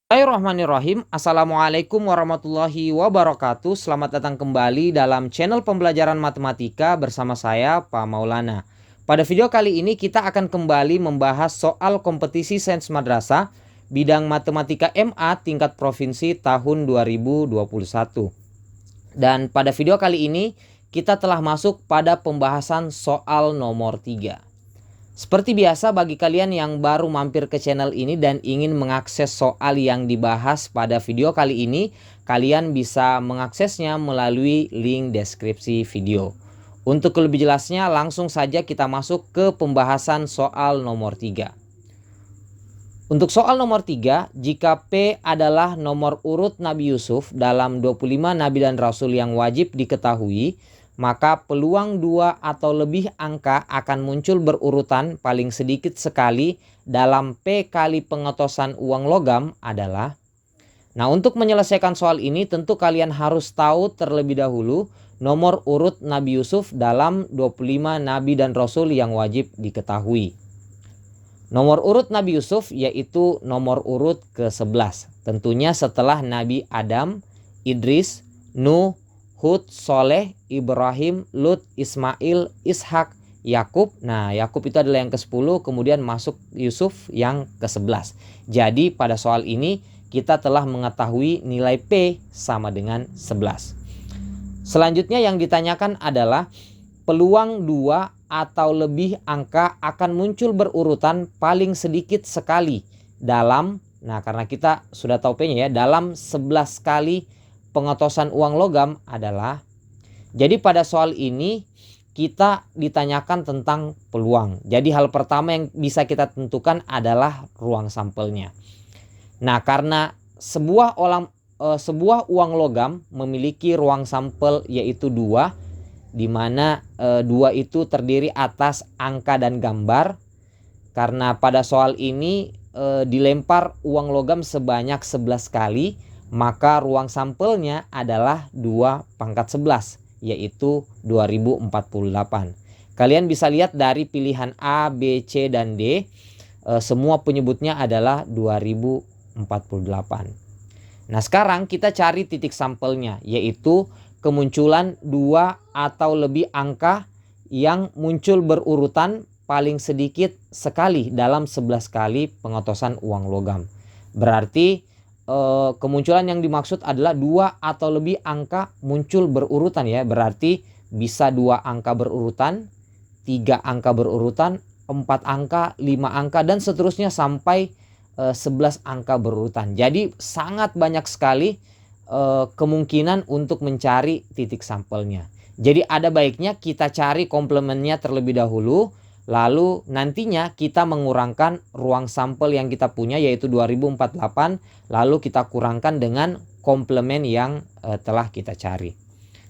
Bismillahirrahmanirrahim. Assalamualaikum warahmatullahi wabarakatuh. Selamat datang kembali dalam channel pembelajaran matematika bersama saya, Pak Maulana. Pada video kali ini kita akan kembali membahas soal kompetisi sains madrasah bidang matematika MA tingkat provinsi tahun 2021. Dan pada video kali ini kita telah masuk pada pembahasan soal nomor 3. Seperti biasa, bagi kalian yang baru mampir ke channel ini dan ingin mengakses soal yang dibahas pada video kali ini, kalian bisa mengaksesnya melalui link deskripsi video. Untuk lebih jelasnya, langsung saja kita masuk ke pembahasan soal nomor 3. Untuk soal nomor 3, jika P adalah nomor urut Nabi Yusuf dalam 25 Nabi dan Rasul yang wajib diketahui, maka peluang 2 atau lebih angka akan muncul berurutan paling sedikit sekali dalam P kali pengetosan uang logam adalah. Nah, untuk menyelesaikan soal ini tentu kalian harus tahu terlebih dahulu nomor urut Nabi Yusuf dalam 25 Nabi dan Rasul yang wajib diketahui. Nomor urut Nabi Yusuf yaitu nomor urut ke-11. Tentunya setelah Nabi Adam, Idris, Nuh, Hud, Soleh, Ibrahim, Lut, Ismail, Ishak, Yakub. Nah, Yakub itu adalah yang ke-10, kemudian masuk Yusuf yang ke-11. Jadi pada soal ini kita telah mengetahui nilai P sama dengan 11. Selanjutnya yang ditanyakan adalah peluang 2 atau lebih angka akan muncul berurutan paling sedikit sekali dalam, nah karena kita sudah tahu P-nya ya, dalam 11 kali pengetosan uang logam adalah. Jadi pada soal ini kita ditanyakan tentang peluang. Jadi hal pertama yang bisa kita tentukan adalah ruang sampelnya. Nah, karena sebuah uang logam memiliki ruang sampel yaitu 2, di mana 2 itu terdiri atas angka dan gambar. Karena pada soal ini dilempar uang logam sebanyak 11 kali, maka ruang sampelnya adalah 2 pangkat 11 yaitu 2048. Kalian bisa lihat dari pilihan A, B, C, dan D, semua penyebutnya adalah 2048. Nah, sekarang kita cari titik sampelnya, yaitu kemunculan 2 atau lebih angka yang muncul berurutan paling sedikit sekali dalam 11 kali pengetosan uang logam. Berarti kemunculan yang dimaksud adalah 2 atau lebih angka muncul berurutan ya. Berarti bisa 2 angka berurutan, 3 angka berurutan, 4 angka, 5 angka, dan seterusnya sampai 11 angka berurutan. Jadi sangat banyak sekali kemungkinan untuk mencari titik sampelnya. Jadi ada baiknya kita cari komplemennya terlebih dahulu, lalu nantinya kita mengurangkan ruang sampel yang kita punya yaitu 2048, lalu kita kurangkan dengan komplemen yang telah kita cari.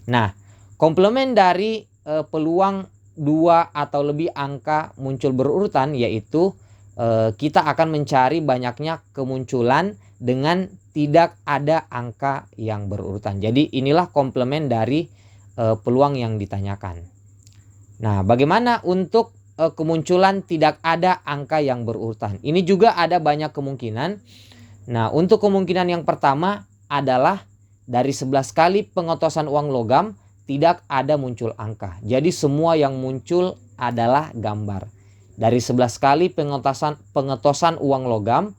Nah, komplemen dari peluang 2 atau lebih angka muncul berurutan yaitu kita akan mencari banyaknya kemunculan dengan tidak ada angka yang berurutan. Jadi inilah komplemen dari peluang yang ditanyakan. Nah, bagaimana untuk kemunculan tidak ada angka yang berurutan? Ini juga ada banyak kemungkinan. Nah, untuk kemungkinan yang pertama adalah dari 11 kali pengetosan uang logam tidak ada muncul angka. Jadi semua yang muncul adalah gambar. Dari 11 kali pengetosan uang logam,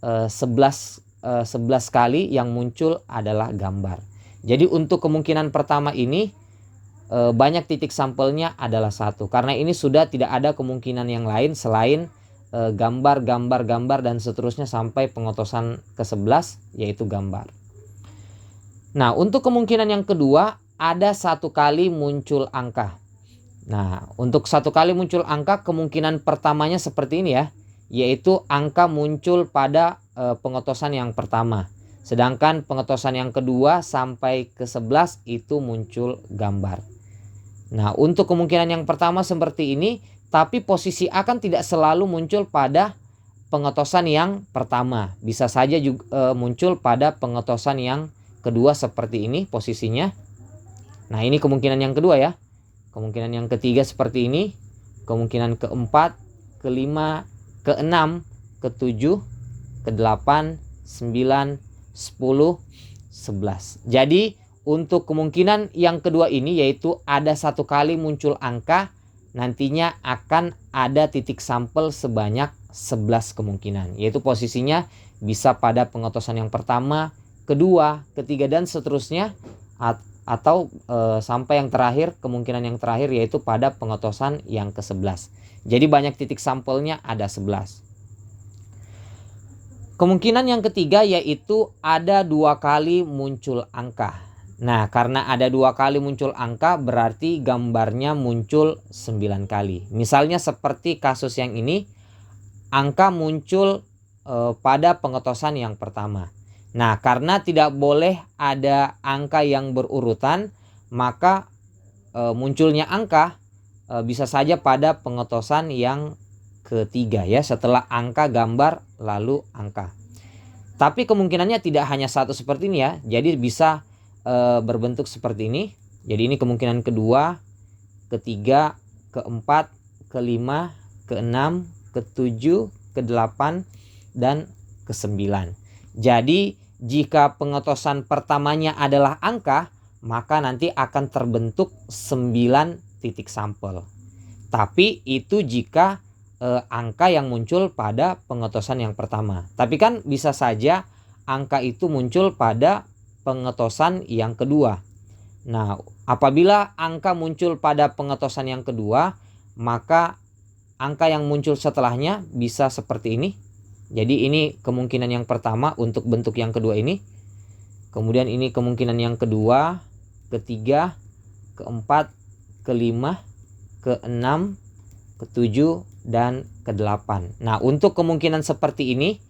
11 kali yang muncul adalah gambar. Jadi untuk kemungkinan pertama ini banyak titik sampelnya adalah 1. Karena ini sudah tidak ada kemungkinan yang lain selain gambar dan seterusnya sampai pengetosan ke-11 yaitu gambar. Nah, untuk kemungkinan yang kedua ada 1 kali muncul angka. Nah, untuk 1 kali muncul angka kemungkinan pertamanya seperti ini ya, yaitu angka muncul pada pengetosan yang pertama. Sedangkan pengetosan yang kedua sampai ke-11 itu muncul gambar. Nah, untuk kemungkinan yang pertama seperti ini, tapi posisi A kan tidak selalu muncul pada pengetosan yang pertama. Bisa saja juga muncul pada pengetosan yang kedua seperti ini posisinya. Nah, ini kemungkinan yang kedua ya. Kemungkinan yang ketiga seperti ini. Kemungkinan keempat, kelima, keenam, ketujuh, ke-8, 9, 10, 11. Jadi untuk kemungkinan yang kedua ini, yaitu ada satu kali muncul angka, nantinya akan ada titik sampel sebanyak 11 kemungkinan. Yaitu posisinya bisa pada pengotosan yang pertama, kedua, ketiga, dan seterusnya. Atau sampai yang terakhir, kemungkinan yang terakhir yaitu pada pengotosan yang ke-11. Jadi banyak titik sampelnya, ada 11. Kemungkinan yang ketiga yaitu ada 2 kali muncul angka. Nah, karena ada 2 kali muncul angka berarti gambarnya muncul 9 kali. Misalnya seperti kasus yang ini, angka muncul pada pengotosan yang pertama. Nah, karena tidak boleh ada angka yang berurutan, maka munculnya angka bisa saja pada pengotosan yang ketiga ya, setelah angka, gambar, lalu angka. Tapi kemungkinannya tidak hanya satu seperti ini ya, jadi bisa berbentuk seperti ini. Jadi ini kemungkinan kedua, ketiga, keempat, kelima, keenam, ketujuh, kedelapan, dan ke-9. Jadi jika pengotosan pertamanya adalah angka, maka nanti akan terbentuk 9 titik sampel. Tapi itu jika angka yang muncul pada pengotosan yang pertama. Tapi kan bisa saja angka itu muncul pada pengotosan yang kedua. Nah, apabila angka muncul pada pengotosan yang kedua, maka angka yang muncul setelahnya bisa seperti ini. Jadi ini kemungkinan yang pertama untuk bentuk yang kedua ini. Kemudian ini kemungkinan yang kedua, ketiga, keempat, kelima, keenam, ketujuh, dan ke-8. Nah, untuk kemungkinan seperti ini,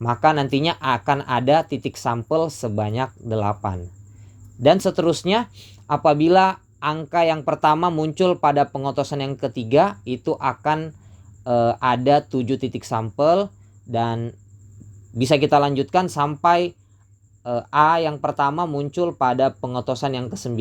maka nantinya akan ada titik sampel sebanyak 8. Dan seterusnya, apabila angka yang pertama muncul pada pengotosan yang ketiga, itu akan ada 7 titik sampel. Dan bisa kita lanjutkan sampai A yang pertama muncul pada pengotosan yang ke-9,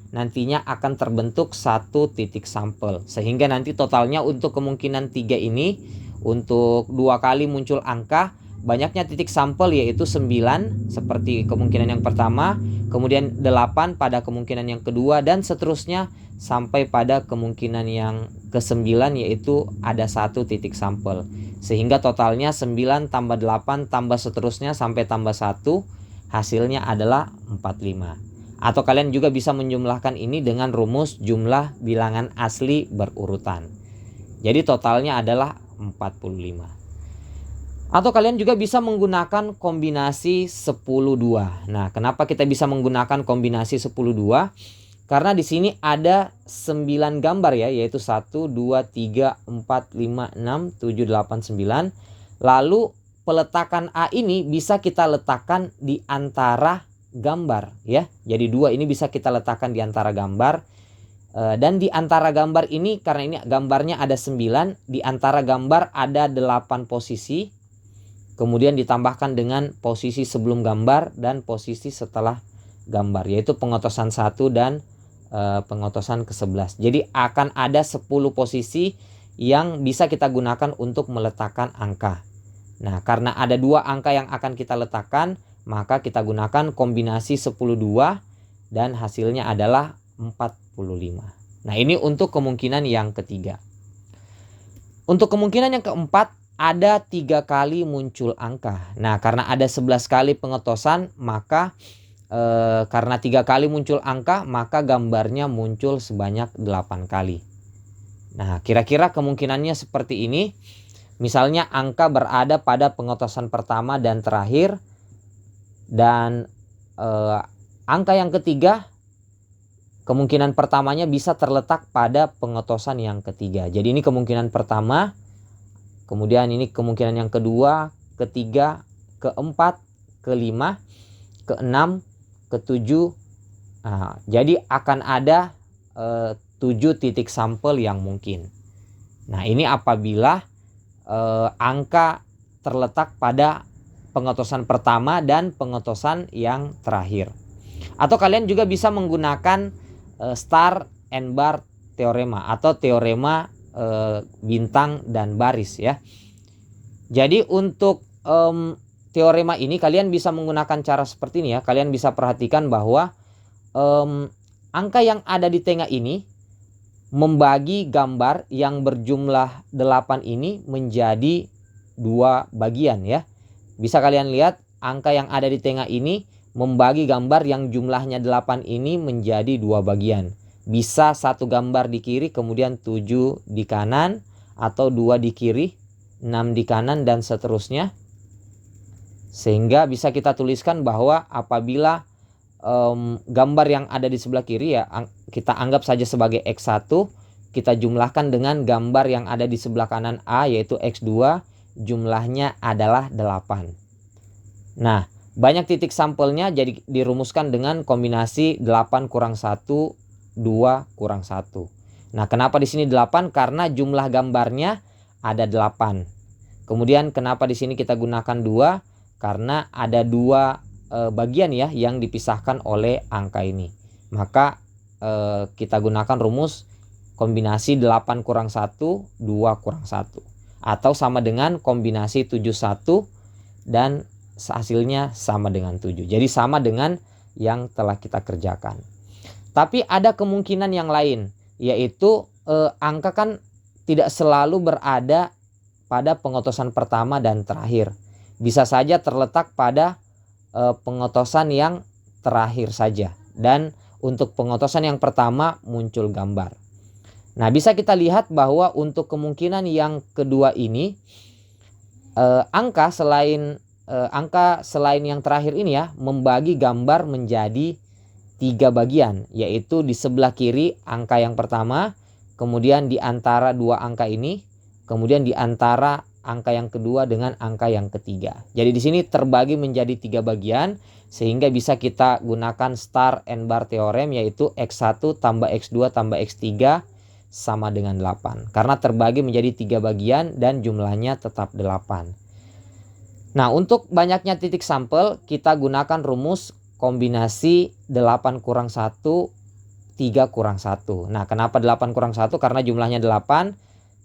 nantinya akan terbentuk 1 titik sampel. Sehingga nanti totalnya untuk kemungkinan 3 ini, untuk 2 kali muncul angka, banyaknya titik sampel yaitu 9 seperti kemungkinan yang pertama, kemudian 8 pada kemungkinan yang kedua, dan seterusnya sampai pada kemungkinan yang ke-9 yaitu ada 1 titik sampel. Sehingga totalnya 9 tambah 8 tambah seterusnya sampai tambah 1, hasilnya adalah 45. Atau kalian juga bisa menjumlahkan ini dengan rumus jumlah bilangan asli berurutan. Jadi totalnya adalah 45. Atau kalian juga bisa menggunakan kombinasi 10-2. Nah, kenapa kita bisa menggunakan kombinasi 10-2? Karena di sini ada 9 gambar ya, yaitu 1, 2, 3, 4, 5, 6, 7, 8, 9. Lalu peletakan A ini bisa kita letakkan di antara gambar ya. Jadi 2 ini bisa kita letakkan di antara gambar. Dan di antara gambar ini, karena ini gambarnya ada 9, di antara gambar ada 8 posisi. Kemudian ditambahkan dengan posisi sebelum gambar dan posisi setelah gambar, yaitu pengotosan 1 dan pengotosan ke-11. Jadi akan ada 10 posisi yang bisa kita gunakan untuk meletakkan angka. Nah, karena ada 2 angka yang akan kita letakkan, maka kita gunakan kombinasi 10-2 dan hasilnya adalah 45. Nah, ini untuk kemungkinan yang ketiga. Untuk kemungkinan yang keempat, ada 3 kali muncul angka. Nah, karena ada 11 kali pengotosan, maka karena 3 kali muncul angka, maka gambarnya muncul sebanyak 8 kali. Nah, kira-kira kemungkinannya seperti ini. Misalnya angka berada pada pengotosan pertama dan terakhir, dan angka yang ketiga kemungkinan pertamanya bisa terletak pada pengotosan yang ketiga. Jadi ini kemungkinan pertama, kemudian ini kemungkinan yang kedua, ketiga, keempat, kelima, keenam, ke-7. Nah, jadi akan ada 7 titik sampel yang mungkin. Nah, ini apabila angka terletak pada pengotosan pertama dan pengotosan yang terakhir. Atau kalian juga bisa menggunakan star and bar teorema atau teorema bintang dan baris ya. Jadi untuk teorema ini kalian bisa menggunakan cara seperti ini ya. Kalian bisa perhatikan bahwa angka yang ada di tengah ini membagi gambar yang berjumlah 8 ini menjadi 2 bagian ya. Bisa kalian lihat angka yang ada di tengah ini membagi gambar yang jumlahnya 8 ini menjadi 2 bagian. Bisa satu gambar di kiri kemudian 7 di kanan, atau 2 di kiri, 6 di kanan, dan seterusnya. Sehingga bisa kita tuliskan bahwa apabila gambar yang ada di sebelah kiri ya kita anggap saja sebagai X1, kita jumlahkan dengan gambar yang ada di sebelah kanan A yaitu X2, jumlahnya adalah 8. Nah, banyak titik sampelnya jadi dirumuskan dengan kombinasi 8 kurang 1, 2 kurang 1. Nah, kenapa di sini 8? Karena jumlah gambarnya ada 8. Kemudian kenapa di sini kita gunakan 2? Karena ada 2 bagian ya yang dipisahkan oleh angka ini. Maka kita gunakan rumus kombinasi 8 kurang 1, 2 kurang 1. Atau sama dengan kombinasi 71 dan hasilnya sama dengan 7. Jadi sama dengan yang telah kita kerjakan. Tapi ada kemungkinan yang lain, yaitu angka kan tidak selalu berada pada pengotosan pertama dan terakhir. Bisa saja terletak pada pengotosan yang terakhir saja, dan untuk pengotosan yang pertama muncul gambar. Nah, bisa kita lihat bahwa untuk kemungkinan yang kedua ini angka selain yang terakhir ini ya membagi gambar menjadi 3 bagian, yaitu di sebelah kiri angka yang pertama, kemudian di antara 2 angka ini, kemudian di antara angka yang kedua dengan angka yang ketiga. Jadi di sini terbagi menjadi 3 bagian, sehingga bisa kita gunakan star and bar theorem, yaitu X1 tambah X2 tambah X3 sama dengan 8. Karena terbagi menjadi 3 bagian dan jumlahnya tetap 8. Nah, untuk banyaknya titik sampel kita gunakan rumus kombinasi 8 kurang 1, 3 kurang 1. Nah, kenapa 8 kurang 1? Karena jumlahnya 8.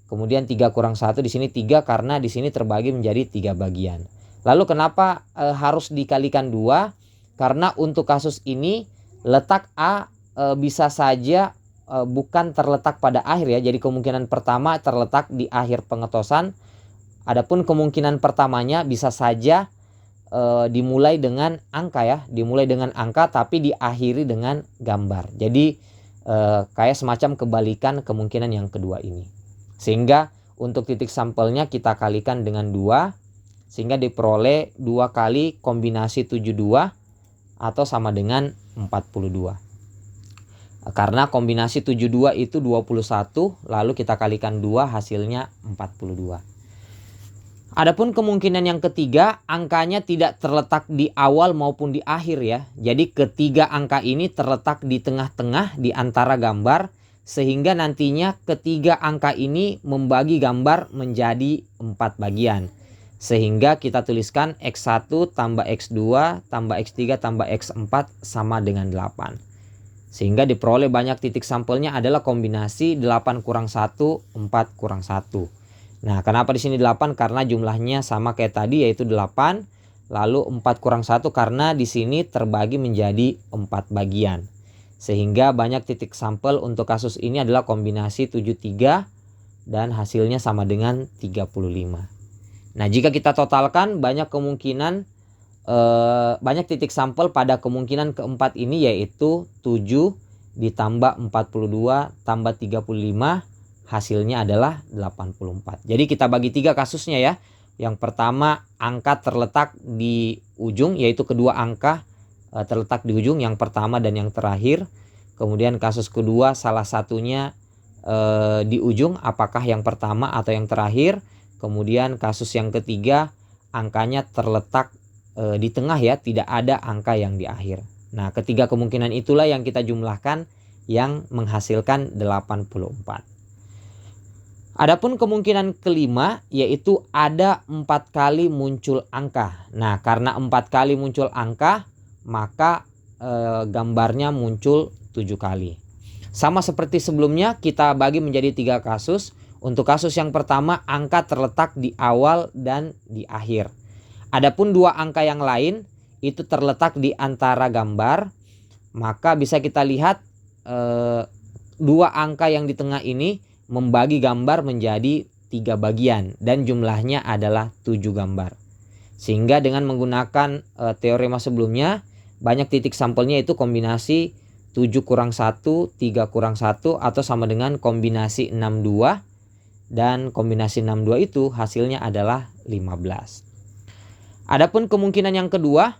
Kemudian 3 kurang 1 di sini 3 karena di sini terbagi menjadi 3 bagian. Lalu kenapa harus dikalikan 2? Karena untuk kasus ini letak A bisa saja bukan terletak pada akhir ya. Jadi kemungkinan pertama terletak di akhir pengetosan. Adapun kemungkinan pertamanya bisa saja dimulai dengan angka ya, dimulai dengan angka tapi diakhiri dengan gambar. Jadi kayak semacam kebalikan kemungkinan yang kedua ini. Sehingga untuk titik sampelnya kita kalikan dengan 2, sehingga diperoleh 2 kali kombinasi 72 atau sama dengan 42. Karena kombinasi 72 itu 21, lalu kita kalikan 2 hasilnya 42. Adapun kemungkinan yang ketiga, angkanya tidak terletak di awal maupun di akhir ya. Jadi ketiga angka ini terletak di tengah-tengah di antara gambar, sehingga nantinya ketiga angka ini membagi gambar menjadi 4 bagian. Sehingga kita tuliskan X1 tambah X2 tambah X3 tambah X4 sama dengan 8. Sehingga diperoleh banyak titik sampelnya adalah kombinasi 8 kurang 1, 4 kurang 1. Nah, kenapa di sini 8? Karena jumlahnya sama kayak tadi yaitu 8. Lalu 4 kurang 1 karena di sini terbagi menjadi 4 bagian. Sehingga banyak titik sampel untuk kasus ini adalah kombinasi 73 dan hasilnya sama dengan 35. Nah, jika kita totalkan banyak kemungkinan banyak titik sampel pada kemungkinan keempat ini, yaitu 7 ditambah 42 tambah 35 hasilnya adalah 84. Jadi kita bagi 3 kasusnya ya. Yang pertama angka terletak di ujung, yaitu kedua angka terletak di ujung, yang pertama dan yang terakhir. Kemudian kasus kedua salah satunya di ujung, apakah yang pertama atau yang terakhir. Kemudian kasus yang ketiga angkanya terletak di tengah ya, tidak ada angka yang di akhir. Nah, ketiga kemungkinan itulah yang kita jumlahkan yang menghasilkan 84. Adapun kemungkinan kelima yaitu ada 4 kali muncul angka. Nah, karena 4 kali muncul angka, maka gambarnya muncul 7 kali. Sama seperti sebelumnya, kita bagi menjadi 3 kasus. Untuk kasus yang pertama, angka terletak di awal dan di akhir. Adapun dua angka yang lain itu terletak di antara gambar, maka bisa kita lihat dua angka yang di tengah ini membagi gambar menjadi 3 bagian dan jumlahnya adalah 7 gambar. Sehingga dengan menggunakan teorema sebelumnya, banyak titik sampelnya itu kombinasi 7 kurang 1, 3 kurang 1 atau sama dengan kombinasi 62, dan kombinasi 62 itu hasilnya adalah 15. Adapun kemungkinan yang kedua,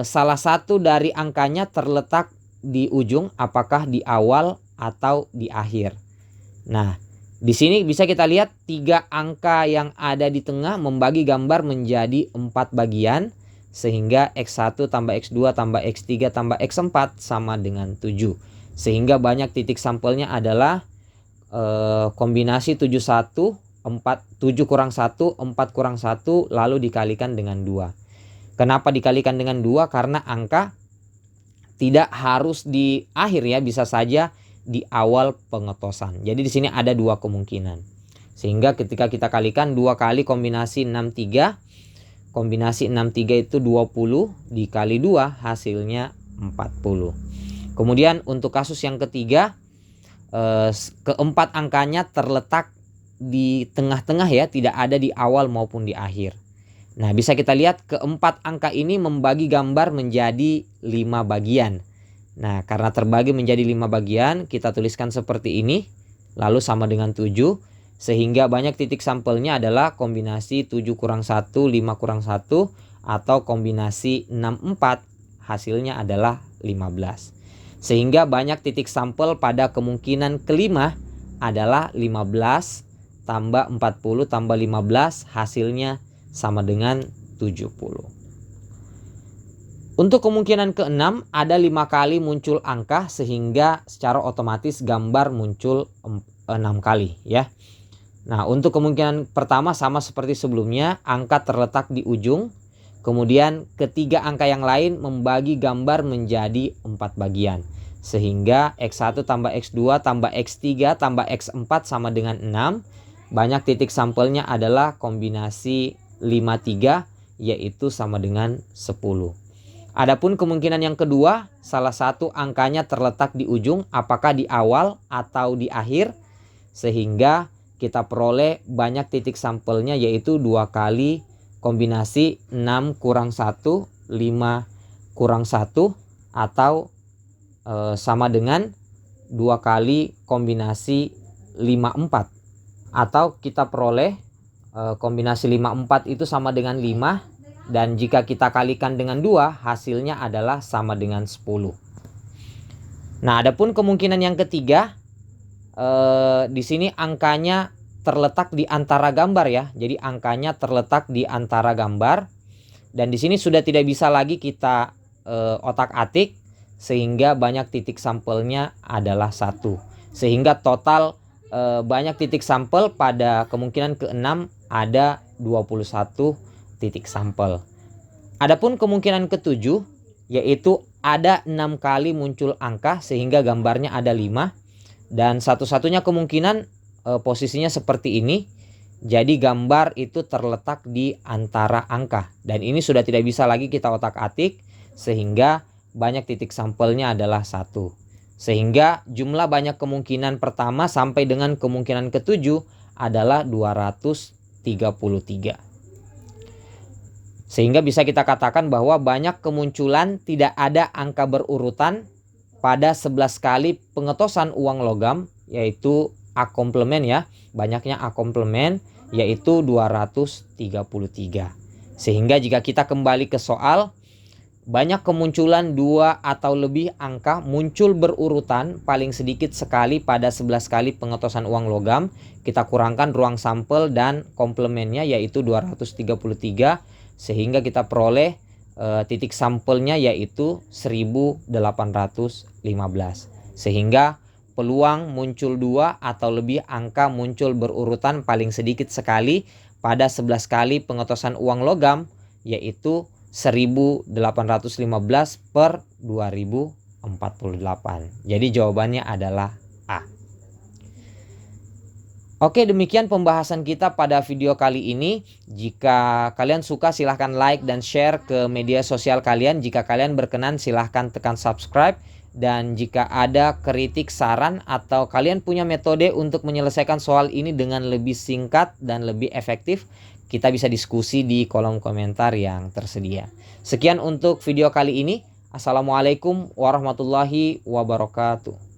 salah satu dari angkanya terletak di ujung, apakah di awal atau di akhir. Nah, di sini bisa kita lihat 3 angka yang ada di tengah membagi gambar menjadi 4 bagian, sehingga X1 tambah X2 tambah X3 tambah X4 sama dengan 7. Sehingga banyak titik sampelnya adalah kombinasi 71, 7 kurang 1, 4 kurang 1, lalu dikalikan dengan 2. Kenapa dikalikan dengan 2? Karena angka tidak harus di akhir ya, bisa saja di awal pengetosan. Jadi di sini ada 2 kemungkinan. Sehingga ketika kita kalikan 2 kali kombinasi 63, kombinasi 63 itu 20 dikali 2 hasilnya 40. Kemudian untuk kasus yang ketiga, keempat angkanya terletak di tengah-tengah ya, tidak ada di awal maupun di akhir. Nah, bisa kita lihat keempat angka ini membagi gambar menjadi 5 bagian. Nah, karena terbagi menjadi 5 bagian, kita tuliskan seperti ini, lalu sama dengan 7, sehingga banyak titik sampelnya adalah kombinasi 7 kurang 1, 5 kurang 1, atau kombinasi 64, hasilnya adalah 15. Sehingga banyak titik sampel pada kemungkinan kelima adalah 15 tambah 40 tambah 15, hasilnya sama dengan 70. Untuk kemungkinan keenam ada 5 kali muncul angka, sehingga secara otomatis gambar muncul 6 kali ya. Nah, untuk kemungkinan pertama sama seperti sebelumnya, angka terletak di ujung. Kemudian ketiga angka yang lain membagi gambar menjadi 4 bagian. Sehingga X1 tambah X2 tambah X3 tambah X4 sama dengan 6. Banyak titik sampelnya adalah kombinasi 53, yaitu sama dengan 10. Adapun kemungkinan yang kedua, salah satu angkanya terletak di ujung, apakah di awal atau di akhir, sehingga kita peroleh banyak titik sampelnya, yaitu 2 kali kombinasi 6 kurang 1, 5 kurang 1, atau sama dengan 2 kali kombinasi 54. Atau kita peroleh kombinasi 54 itu sama dengan 5, dan jika kita kalikan dengan 2 hasilnya adalah sama dengan 10. Nah, adapun kemungkinan yang ketiga, di sini angkanya terletak di antara gambar ya. Jadi angkanya terletak di antara gambar, dan di sini sudah tidak bisa lagi kita otak-atik, sehingga banyak titik sampelnya adalah 1. Sehingga total banyak titik sampel pada kemungkinan keenam ada 21 titik sampel. Adapun kemungkinan ketujuh, yaitu ada 6 kali muncul angka, sehingga gambarnya ada 5. Dan satu-satunya kemungkinan posisinya seperti ini. Jadi gambar itu terletak di antara angka. Dan ini sudah tidak bisa lagi kita otak-atik, sehingga banyak titik sampelnya adalah 1. Sehingga jumlah banyak kemungkinan pertama sampai dengan kemungkinan ketujuh adalah 233. Sehingga bisa kita katakan bahwa banyak kemunculan tidak ada angka berurutan pada 11 kali pengetosan uang logam, yaitu A komplement ya. Banyaknya A komplement yaitu 233. Sehingga jika kita kembali ke soal, banyak kemunculan 2 atau lebih angka muncul berurutan paling sedikit sekali pada 11 kali pengetosan uang logam. Kita kurangkan ruang sampel dan komplemennya yaitu 233, sehingga kita peroleh titik sampelnya yaitu 1815. Sehingga peluang muncul 2 atau lebih angka muncul berurutan paling sedikit sekali pada 11 kali pengetosan uang logam yaitu 1815 per 2048. Jadi jawabannya adalah A. Oke, demikian pembahasan kita pada video kali ini. Jika kalian suka silahkan like dan share ke media sosial kalian. Jika kalian berkenan silahkan tekan subscribe. Dan jika ada kritik, saran, atau kalian punya metode untuk menyelesaikan soal ini dengan lebih singkat dan lebih efektif, kita bisa diskusi di kolom komentar yang tersedia. Sekian untuk video kali ini. Assalamualaikum warahmatullahi wabarakatuh.